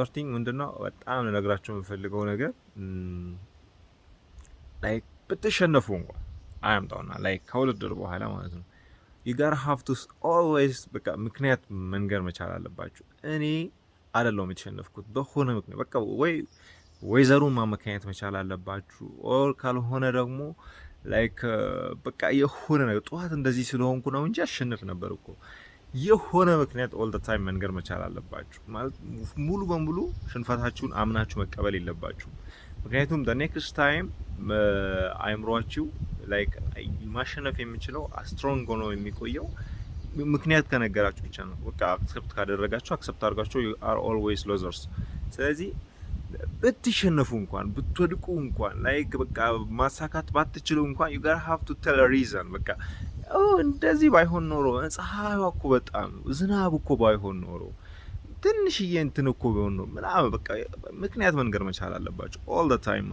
another thing ምንድነው በጣም ልነግራችሁ የምፈልገው ነገር ላይክ ብትሸነፉ እንኳን አያምጣውና ላይክ ከውድድር በኋላ ማለት ነው you gotta have to always በቃ ምክንያት መንገር መቻል አለባችሁ። እኔ አይደለሁም የተሸነፍኩት በሆነ ምክንያት በቃ ወይዘሩን ማመካኘት መቻል አለባችሁ። ኦር ካልሆነ ደግሞ ላይክ በቃ የሆነ ነገር ጠዋት እንደዚህ ስለሆንኩ ነው እንጂ አሸንፍ ነበር እኮ የሆነ ምክንያት ኦል ዘ ታይም መንገር መቻል አለባችሁ። ማለት ሙሉ በሙሉ ሽንፈታችሁን አምናችሁ መቀበል የለባችሁ። ምክንያቱም the next time አይምሯችሁ ላይክ ማሸነፍ የሚችለው ስትሮንግ ሆኖ የሚቆየው ምክንያት ከነገራችሁ ብቻ ነው። በቃ አክሰፕት ካደረጋችሁ አክሰፕት አድርጋችሁ you are always losers። ስለዚህ ብትሸነፉ እንኳን ብትወድቁ እንኳን ላይክ በቃ ማሳካት ባትችሉ እንኳን you gotta have to tell a reason። በቃ እንደዚህ ባይሆን ኖሮ ፀሐዩ እኮ በጣም ዝናብ እኮ ባይሆን ኖሮ ትንሽዬ እንትን እኮ ቢሆን ነው ምናምን በቃ ምክንያት መንገር መቻል አለባችሁ all the time።